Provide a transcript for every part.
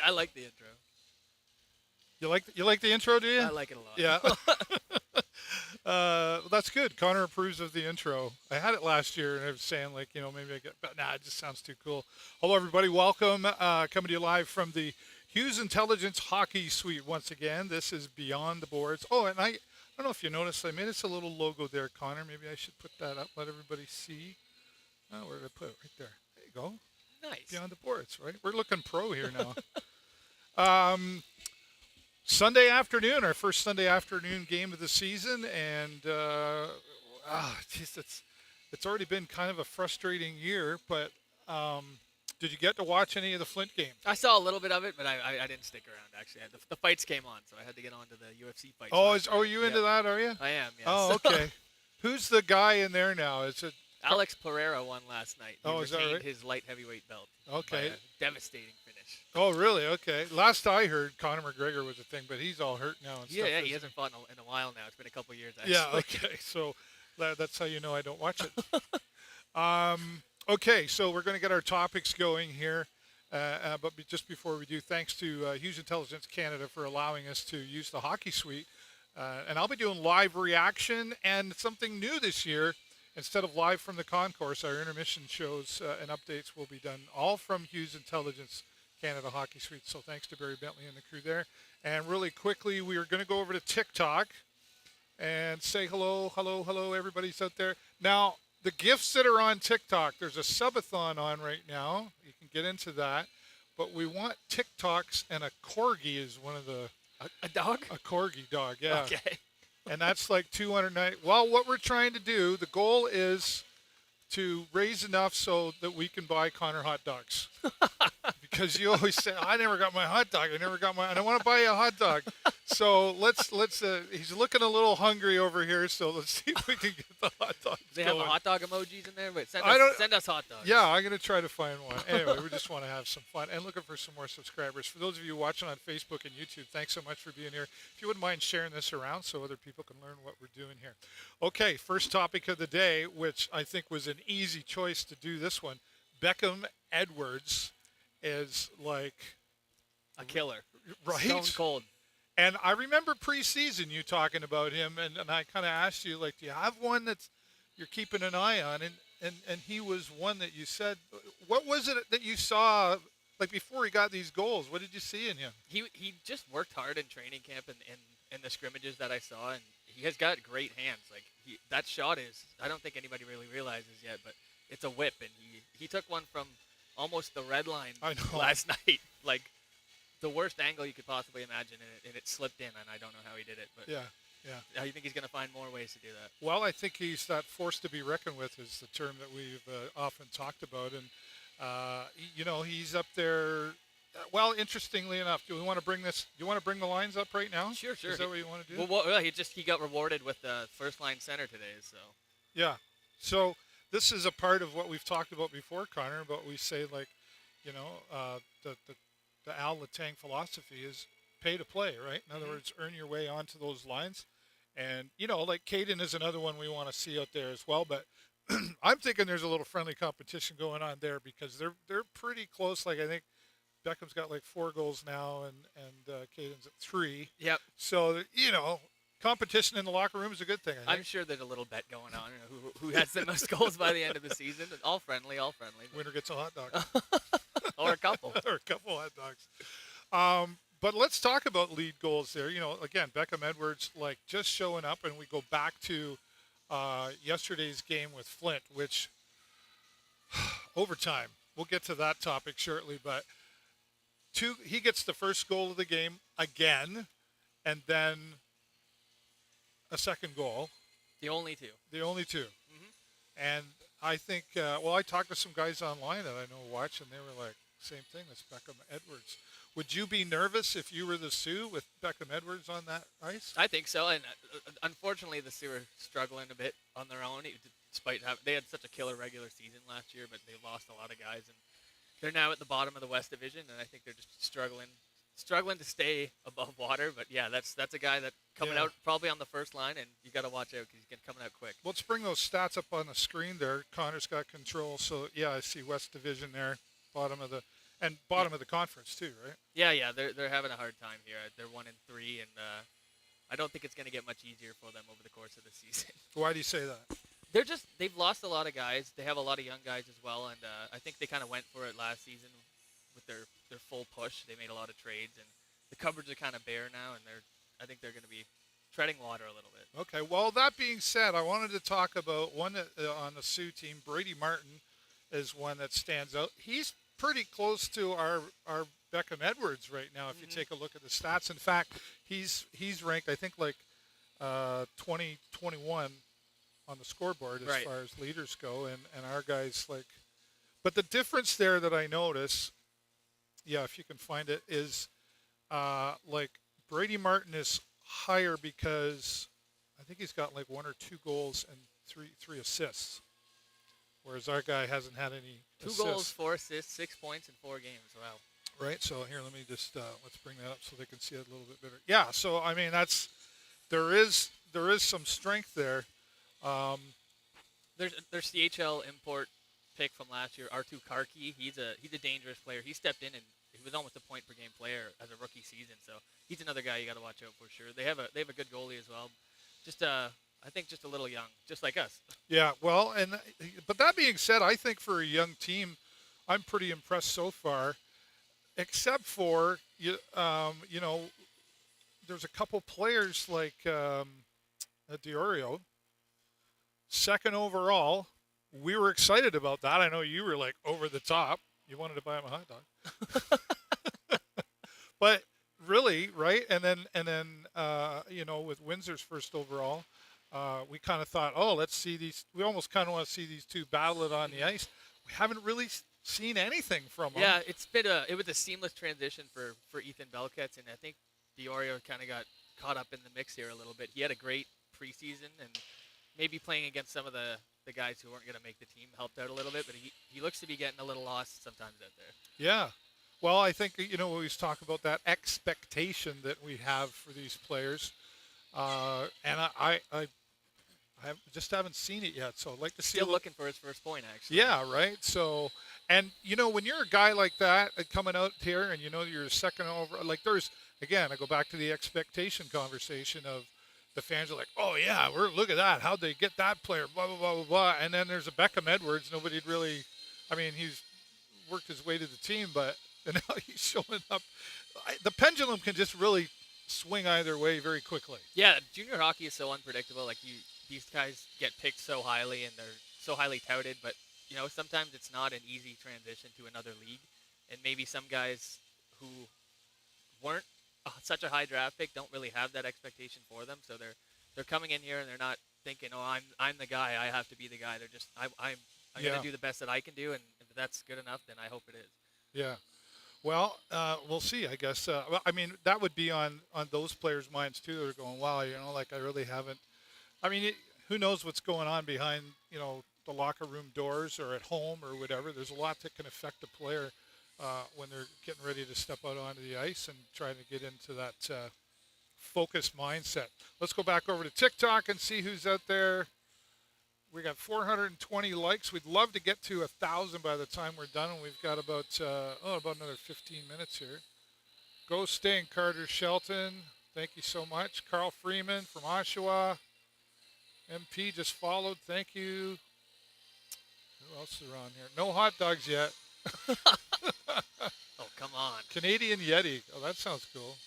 I like the intro. You like the intro, do you? I like it a lot. Yeah. That's good. Connor approves of the intro. I had it last year, and I was saying, like, maybe I get, but nah, it just sounds too cool. Hello, everybody. Welcome. Coming to you live from the Hughes Intelligence Hockey Suite once again. This is Beyond the Boards. Oh, and I don't know if you noticed, I made us a little logo there, Connor. Maybe I should put that up, let everybody see. Oh, where did I put it? Right there. There you go. Nice. Beyond the Boards, right? We're looking pro here now. Sunday afternoon, our first Sunday afternoon game of the season, and geez, it's already been kind of a frustrating year. But did you get to watch any of the Flint game? I saw a little bit of it, but I didn't stick around. Actually, the fights came on, so I had to get on to the UFC fights. Oh, you into that? Are you? I am. Yes. Oh, okay. Who's the guy in there now? Is it Alex Pereira won last night. He is that retained right? his light heavyweight belt. Okay. By a devastating finish. Oh, really? Okay. Last I heard, Conor McGregor was a thing, but he's all hurt now. And Yeah, stuff, he hasn't fought in a while now. It's been a couple years, actually. Yeah, okay. So that's how you know I don't watch it. Okay, so we're going to get our topics going here. But just before we do, thanks to Hughes Intelligence Canada for allowing us to use the hockey suite. And I'll be doing live reaction and something new this year. Instead of live from the concourse, our intermission shows and updates will be done all from Hughes Intelligence Canada Hockey Suite. So thanks to Barry Bentley and the crew there. And really quickly, we are going to go over to TikTok and say hello, everybody's out there. Now, the gifts that are on TikTok, there's a subathon on right now. You can get into that. But we want TikToks, and a corgi is one of the... A dog? A corgi dog, yeah. Okay. And that's like 290. Well, what we're trying to do, the goal is to raise enough so that we can buy Connor hot dogs. Because you always say, I never got my hot dog. And I want to buy you a hot dog. So let's he's looking a little hungry over here. So let's see if we can get the hot dogs. Do they going. have the hot dog emojis in there? But send us hot dogs. Yeah, I'm going to try to find one. Anyway, we just want to have some fun and looking for some more subscribers. For those of you watching on Facebook and YouTube, thanks so much for being here. If you wouldn't mind sharing this around so other people can learn what we're doing here. Okay, first topic of the day, which I think was an easy choice to do this one. Beckham Edwards is like a killer. Right? Stone cold. And I remember preseason you talking about him, and I kind of asked you, like, do you have one that's you're keeping an eye on? And he was one that you said. What was it that you saw, like, before he got these goals? What did you see in him? He just worked hard in training camp and in the scrimmages that I saw, and he has got great hands. Like, that shot is, I don't think anybody really realizes yet, but it's a whip, and he took one from almost the red line last night. Like, the worst angle you could possibly imagine, and it slipped in, and I don't know how he did it. But yeah. I think he's going to find more ways to do that. Well, I think he's that force to be reckoned with is the term that we've often talked about. And, he's up there. Well, interestingly enough, do you want to bring the lines up right now? Sure. Is that what you want to do? Well, he got rewarded with the first line center today, so. Yeah. So this is a part of what we've talked about before, Connor, but we say, like, the Al Letang philosophy is pay to play, right? In other words, earn your way onto those lines. And, like Caden is another one we want to see out there as well. But I'm thinking there's a little friendly competition going on there because they're pretty close. Like, I think Beckham's got like 4 goals now and Caden's at 3. Yep. So, competition in the locker room is a good thing. I'm sure there's a little bet going on. Who has the most goals by the end of the season? All friendly. Winner gets a hot dog. Or a couple. Or a couple hot dogs. But let's talk about lead goals there. Again, Beckham Edwards, like, just showing up, and we go back to yesterday's game with Flint, which overtime. We'll get to that topic shortly, but he gets the first goal of the game again, and then a second goal. The only two. Mm-hmm. And I think, I talked to some guys online that I know watch, and they were like, same thing, that's Beckham Edwards. Would you be nervous if you were the Sioux with Beckham Edwards on that ice? I think so, and unfortunately the Sioux are struggling a bit on their own, despite they had such a killer regular season last year, but they lost a lot of guys, and they're now at the bottom of the West Division, and I think they're just struggling to stay above water. But yeah, that's a guy that coming out probably on the first line, and you got to watch out because he's coming out quick. Let's bring those stats up on the screen there. Connor's got control, so yeah, I see West Division there, bottom of the. And bottom of the conference too, right? Yeah, they're having a hard time here. They're 1-3, and I don't think it's going to get much easier for them over the course of the season. Why do you say that? They've lost a lot of guys. They have a lot of young guys as well, and I think they kind of went for it last season with their full push. They made a lot of trades, and the cupboards are kind of bare now, and I think they're going to be treading water a little bit. Okay. Well, that being said, I wanted to talk about one on the Sioux team. Brady Martin is one that stands out. He's pretty close to our Beckham Edwards right now. If you take a look at the stats, in fact, he's ranked I think like 2021 on the scoreboard as far as leaders go, and our guys like. But the difference there that I notice, if you can find it, is like Brady Martin is higher because I think he's got like 1 or 2 goals and three assists, whereas our guy hasn't had any. 2 assists. goals, 4 assists, 6 points in 4 games. Wow. Right. So here, let me just let's bring that up so they can see it a little bit better. Yeah. So I mean, there is some strength there. There's CHL import pick from last year, R2 Karki. He's a dangerous player. He stepped in and he was almost a point per game player as a rookie season. So he's another guy you got to watch out for sure. They have a good goalie as well. Just I think just a little young, just like us. Yeah. Well, but that being said, I think for a young team, I'm pretty impressed so far. Except for there's a couple players like Diorio, second overall. We were excited about that. I know you were like over the top. You wanted to buy him a hot dog. But really, right? And then with Windsor's first overall, we kind of thought, let's see these. We almost kind of want to see these two battle it on the ice. We haven't really seen anything from him. Yeah, it was a seamless transition for Ethan Belkets, and I think Diorio kind of got caught up in the mix here a little bit. He had a great preseason, and maybe playing against some of the guys who weren't going to make the team helped out a little bit, but he looks to be getting a little lost sometimes out there. Yeah. Well, I think, we always talk about that expectation that we have for these players, and I just haven't seen it yet, so I'd like to see. Still looking for his first point, actually. Yeah, right. So, and when you're a guy like that coming out here, and you're a second over, like I go back to the expectation conversation of the fans are like, oh yeah, look at that, how'd they get that player, blah blah blah blah blah, and then there's a Beckham Edwards. Nobody'd really, he's worked his way to the team, but now he's showing up. The pendulum can just really swing either way very quickly. Yeah, junior hockey is so unpredictable. Like these guys get picked so highly and they're so highly touted, but sometimes it's not an easy transition to another league, and maybe some guys who weren't such a high draft pick don't really have that expectation for them, so they're coming in here and they're not thinking, I'm the guy, I have to be the guy. They're just I'm going to do the best that I can do, and if that's good enough, then I hope it is. Yeah. Well, we'll see, I guess. That would be on those players' minds too. They're going, wow, I really haven't. Who knows what's going on behind, the locker room doors or at home or whatever. There's a lot that can affect a player when they're getting ready to step out onto the ice and trying to get into that focused mindset. Let's go back over to TikTok and see who's out there. We got 420 likes. We'd love to get to 1,000 by the time we're done, and we've got about another 15 minutes here. Go Sting, Carter Shelton. Thank you so much. Carl Freeman from Oshawa. MP just followed. Thank you. Who else is around here? No hot dogs yet. Oh, come on. Canadian Yeti. Oh, that sounds cool.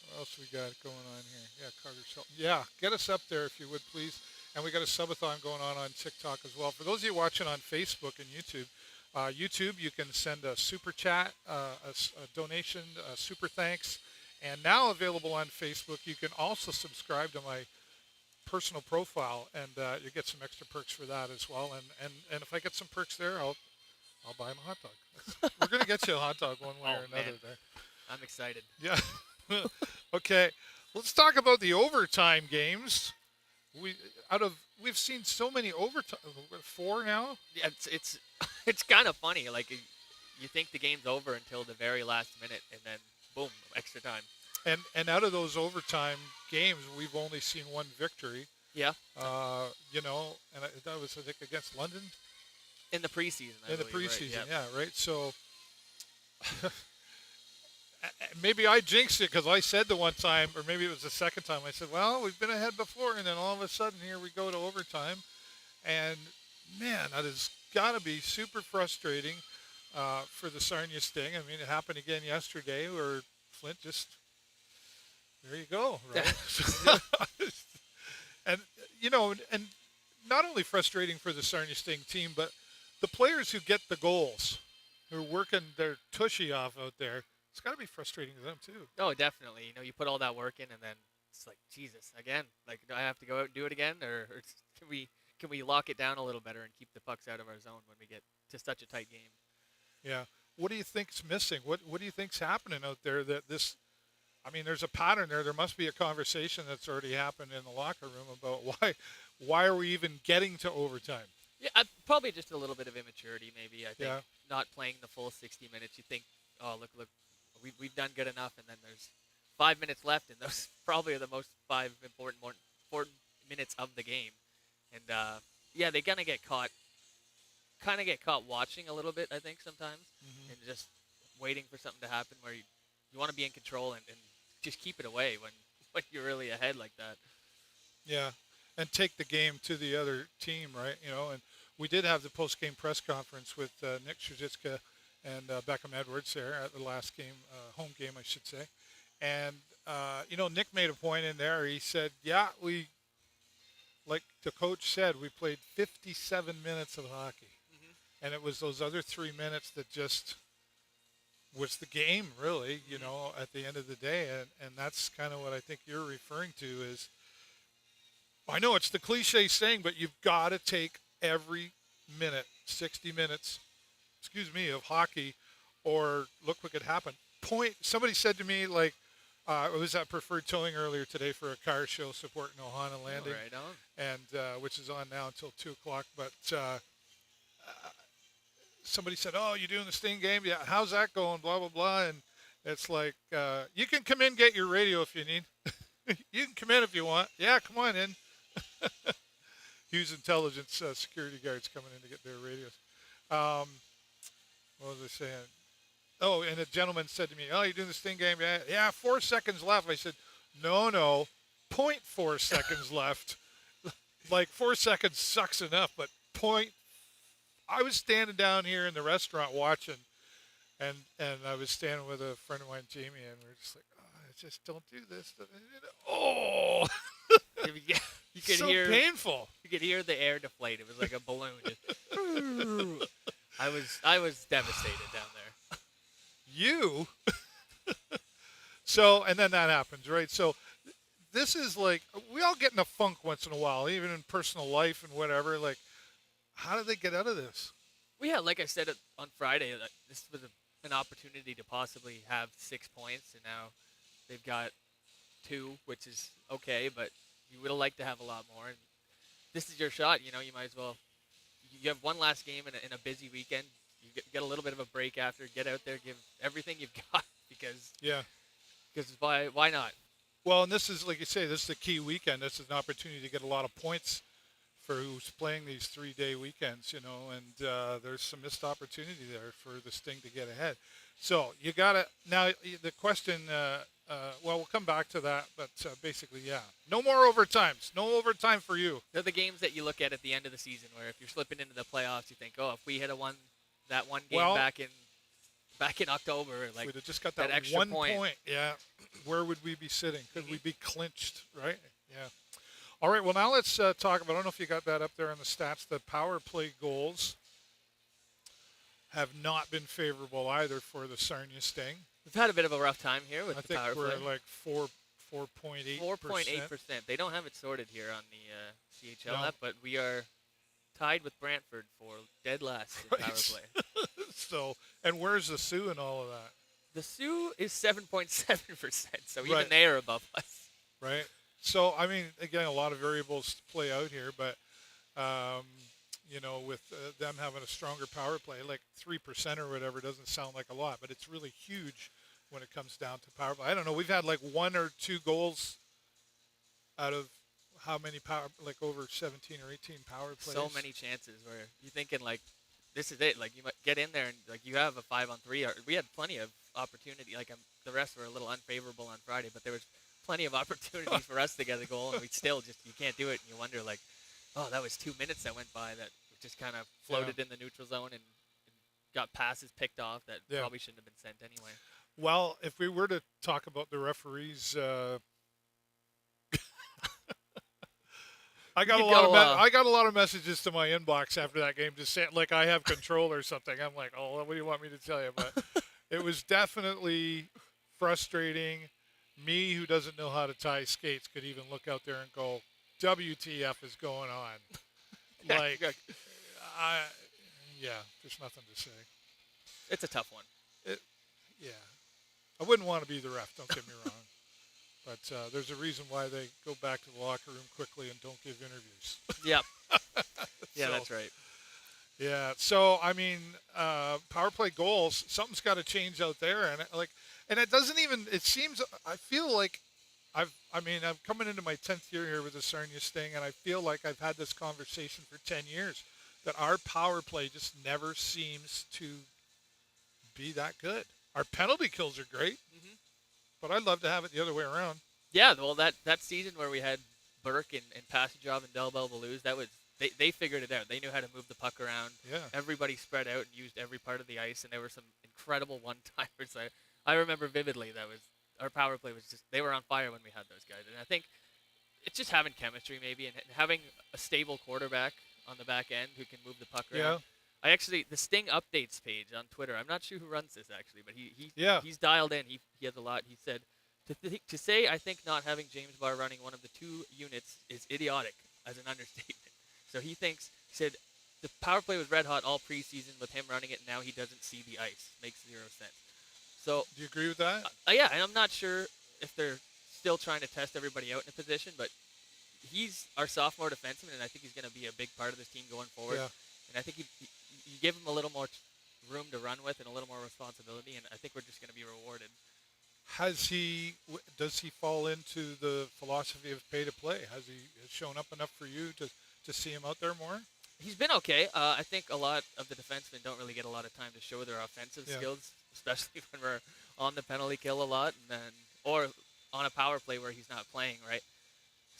What else we got going on here? Yeah, Carter Shelton. Yeah, get us up there if you would, please. And we got a subathon going on TikTok as well. For those of you watching on Facebook and YouTube, you can send a super chat, a donation, a super thanks. And now available on Facebook, you can also subscribe to my personal profile, and you get some extra perks for that as well. And if I get some perks there, I'll buy him a hot dog. We're going to get you a hot dog one way or another there. I'm excited. Yeah. Okay. Let's talk about the overtime games. We've seen so many overtime. 4 now? Yeah, it's kind of funny. Like you think the game's over until the very last minute, and then boom, extra time. And out of those overtime games, we've only seen one victory. Yeah. And that was, I think, against London. In the preseason. In the preseason, right? yeah, right. So, Maybe I jinxed it because I said the one time, or maybe it was the second time, I said, well, we've been ahead before, and then all of a sudden here we go to overtime. And, man, that has got to be super frustrating for the Sarnia Sting. I mean, it happened again yesterday where Flint just, there you go, right? And, and not only frustrating for the Sarnia Sting team, but the players who get the goals, who are working their tushy off out there, it's got to be frustrating to them too. Oh, definitely. You put all that work in, and then it's like, Jesus, again. Like, do I have to go out and do it again, or can we lock it down a little better and keep the pucks out of our zone when we get to such a tight game? Yeah. What do you think's missing? What do you think's happening out there that this? I mean, there's a pattern there. There must be a conversation that's already happened in the locker room about why are we even getting to overtime? Yeah, probably just a little bit of immaturity, maybe. I think Yeah. not playing the full 60 minutes. You think, oh, look, we've done good enough, and then there's 5 minutes left, and those probably are the most more important minutes of the game. And yeah, they kind of get caught watching a little bit, I think, sometimes, and just waiting for something to happen where you want to be in control and just keep it away when you're really ahead like that. Yeah, and take the game to the other team, right? And we did have the post-game press conference with Nick Strzicka and Beckham Edwards there at the last game, home game, I should say. And, Nick made a point in there. He said, yeah, like the coach said, we played 57 minutes of hockey. And it was those other 3 minutes that just was the game, really, at the end of the day. And that's kind of what I think you're referring to is, I know it's the cliche saying, but you've got to take every minute, 60 minutes, of hockey, or look what could happen. Somebody said to me, like, I was at Preferred Towing earlier today for a car show supporting Ohana Landing, Right on. and which is on now until 2 o'clock. But somebody said, oh, you doing the Sting game? Yeah, how's that going? Blah, blah, blah. And it's like, you can come in, get your radio if you need. You can come in if you want. Yeah, come on in. Hughes Intelligence security guards coming in to get their radios. What was I saying? Oh, and a gentleman said to me, oh, you doing the Sting game? Yeah, 4 seconds left. I said, no, 0.4 seconds left. Like 4 seconds sucks enough, but I was standing down here in the restaurant watching, and I was standing with a friend of mine, Jamie, and we were just like, oh, I just don't do this. Oh, You could so hear painful. You could hear the air deflate. It was like a balloon. Just, I was devastated down there. You. So, and then that happens, right? So this is like, we all get in a funk once in a while, even in personal life and whatever. Like, how do they get out of this? Well, yeah, like I said on Friday, this was an opportunity to possibly have 6 points, and now they've got 2, which is okay, but you would have liked to have a lot more. And this is your shot. You might as well. You have one last game in a busy weekend. You get a little bit of a break after. Get out there, give everything you've got because why not? Well, and this is, like you say, this is the key weekend. This is an opportunity to get a lot of points for who's playing these 3-day weekends, and there's some missed opportunity there for the Sting to get ahead. So you got to now. The question, well, we'll come back to that, but basically, yeah, no more overtimes. No overtime for you. They're the games that you look at the end of the season, where if you're slipping into the playoffs, you think, oh, if we had won that one game back in October, like we'd have just got that extra one point. Yeah, where would we be sitting? Could we be clinched? Right? Yeah. All right, well, now let's talk about, I don't know if you got that up there on the stats, the power play goals have not been favorable either for the Sarnia Sting. We've had a bit of a rough time here with the power play. I think we're like 4.8%. 4.8%. They don't have it sorted here on the CHL app, but we are tied with Brantford for dead last in power play. So, and where's the SOO and all of that? The SOO is 7.7%, so even they are above us. Right. So, I mean, again, a lot of variables to play out here, but, with them having a stronger power play, like 3% or whatever doesn't sound like a lot, but it's really huge when it comes down to power play. I don't know. We've had like 1 or 2 goals out of how many over 17 or 18 power plays. So many chances where you're thinking, like, this is it. Like, get in there and like you have a 5-on-3. We had plenty of opportunity. Like the rest were a little unfavorable on Friday, but there was plenty of opportunities for us to get a goal, and we still just you can't do it. And you wonder like, oh, that was 2 minutes that went by that just kind of floated in the neutral zone and got passes picked off that probably shouldn't have been sent anyway. Well, if we were to talk about the referees, I got a lot of messages to my inbox after that game, just saying like I have control or something. I'm like, oh, what do you want me to tell you? But it was definitely frustrating. Me, who doesn't know how to tie skates, could even look out there and go, "WTF is going on?" Like, there's nothing to say. It's a tough one. I wouldn't want to be the ref. Don't get me wrong. But there's a reason why they go back to the locker room quickly and don't give interviews. Yep. Yeah, that's right. Yeah. So I mean, power play goals. Something's got to change out there, and it doesn't even. It seems. I feel like I'm coming into my 10th year here with the Sarnia Sting, and I feel like I've had this conversation for 10 years that our power play just never seems to be that good. Our penalty kills are great. Mm-hmm. But I'd love to have it the other way around. Yeah, well, that season where we had Burke and Passagov and Del Belvaluz, that was they figured it out. They knew how to move the puck around. Yeah. Everybody spread out and used every part of the ice, and there were some incredible one-timers. I remember vividly that was our power play was just they were on fire when we had those guys. And I think it's just having chemistry maybe and having a stable quarterback on the back end who can move the puck around. Yeah. The Sting updates page on Twitter. I'm not sure who runs this actually, but he's dialed in. He has a lot. He said to say I think not having James Barr running one of the two units is idiotic as an understatement. So he said the power play was red hot all preseason with him running it. And now he doesn't see the ice. Makes 0 sense. So do you agree with that? Yeah, and I'm not sure if they're still trying to test everybody out in a position, but he's our sophomore defenseman, and I think he's going to be a big part of this team going forward. Yeah. And I think you give him a little more room to run with and a little more responsibility, and I think we're just going to be rewarded. Does he fall into the philosophy of pay to play? Has he shown up enough for you to see him out there more? He's been okay. I think a lot of the defensemen don't really get a lot of time to show their offensive skills, especially when we're on the penalty kill a lot, or on a power play where he's not playing, right?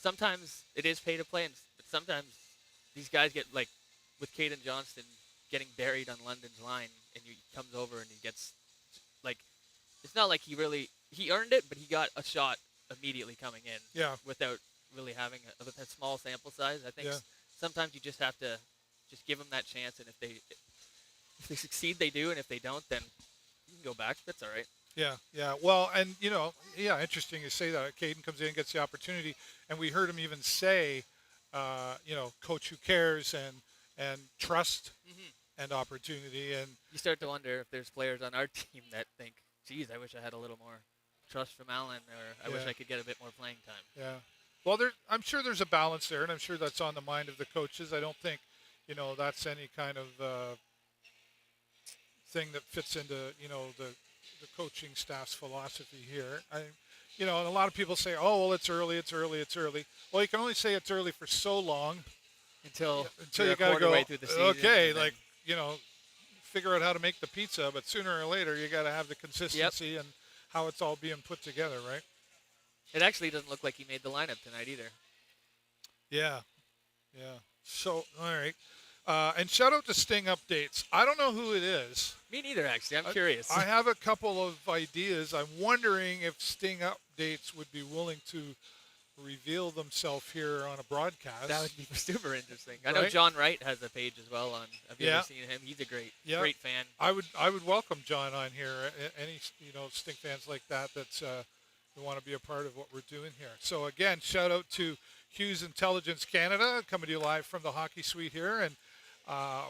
Sometimes it is pay to play, but sometimes these guys get, like, with Caden Johnston getting buried on London's line, and he comes over and he gets, like, it's not like he earned it, but he got a shot immediately coming in without really having a small sample size. I think sometimes you just have to just give them that chance, and if they succeed, they do, and if they don't, then you can go back. That's all right. Yeah. Well, and, interesting you say that. Caden comes in and gets the opportunity, and we heard him even say, coach who cares and trust and opportunity. And you start to wonder if there's players on our team that think, geez, I wish I had a little more trust from Allen, or I wish I could get a bit more playing time. Yeah. Well, I'm sure there's a balance there, and I'm sure that's on the mind of the coaches. I don't think, that's any kind of thing that fits into, the coaching staff's philosophy here. And a lot of people say, oh, well, it's early. Well, you can only say it's early for so long. Until you got to go, way through the season. Okay, figure out how to make the pizza, but sooner or later you got to have the consistency and how it's all being put together, right? It actually doesn't look like he made the lineup tonight either. Yeah. So, all right. And shout out to Sting Updates. I don't know who it is. Me neither, actually. I'm curious. I have a couple of ideas. I'm wondering if Sting Updates would be willing to reveal themselves here on a broadcast. That would be super interesting. I know John Wright has a page as well. Have you ever seen him? He's a great fan. I would welcome John on here. Any Sting fans like that who want to be a part of what we're doing here. So again, shout out to Hughes Intelligence Canada, coming to you live from the hockey suite here, and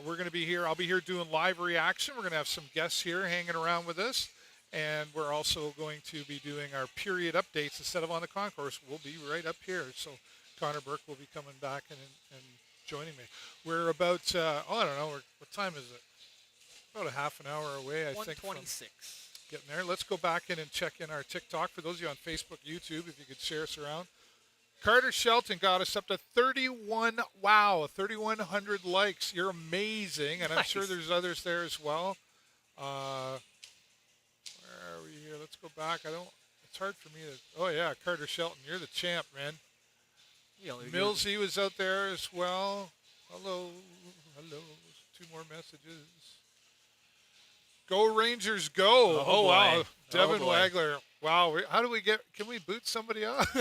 we're going to be here. I'll be here doing live reaction. We're going to have some guests here hanging around with us. And we're also going to be doing our period updates instead of on the concourse. We'll be right up here. So Connor Burke will be coming back and joining me. We're about, I don't know, what time is it? About a half an hour away, I think. 1:26. Getting there. Let's go back in and check in our TikTok. For those of you on Facebook, YouTube, if you could share us around. Carter Shelton got us up to 31. Wow, 3,100 likes. You're amazing, and I'm sure there's others there as well. Where are we here? Let's go back. It's hard for me to. Oh yeah, Carter Shelton, you're the champ, man. Millsy was out there as well. Hello. 2 more messages. Go Rangers, go! Oh wow, Devin Wagler. Wow, how do we can we boot somebody off?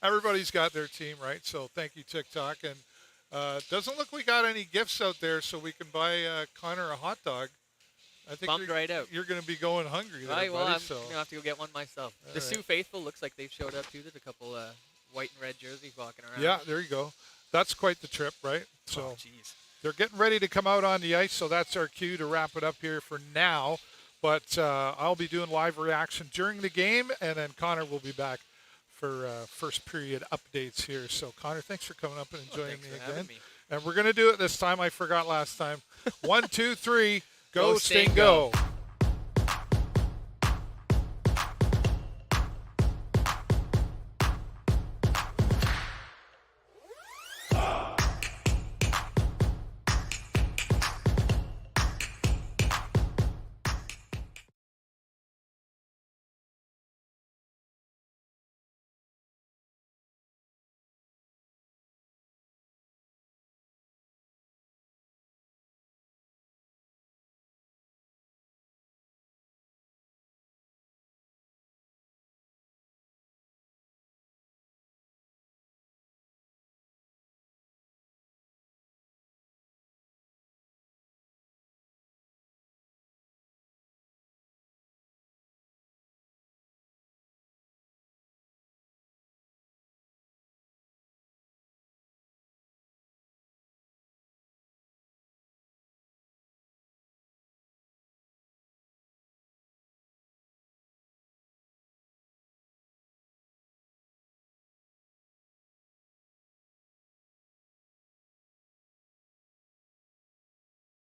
Everybody's got their team, right? So thank you, TikTok. And doesn't look we got any gifts out there, so we can buy Connor a hot dog. I think you're going to be going hungry there, right, well, buddy. I'm going to have to go get one myself. The Sioux Faithful looks like they've showed up, too. There's a couple white and red jerseys walking around. Yeah, there you go. That's quite the trip, right? So jeez. They're getting ready to come out on the ice, so that's our cue to wrap it up here for now. But I'll be doing live reaction during the game, and then Connor will be back for first period updates here. So, Connor, thanks for coming up and joining me again. And we're going to do it this time. I forgot last time. 1, 2, 3, go Sting, go.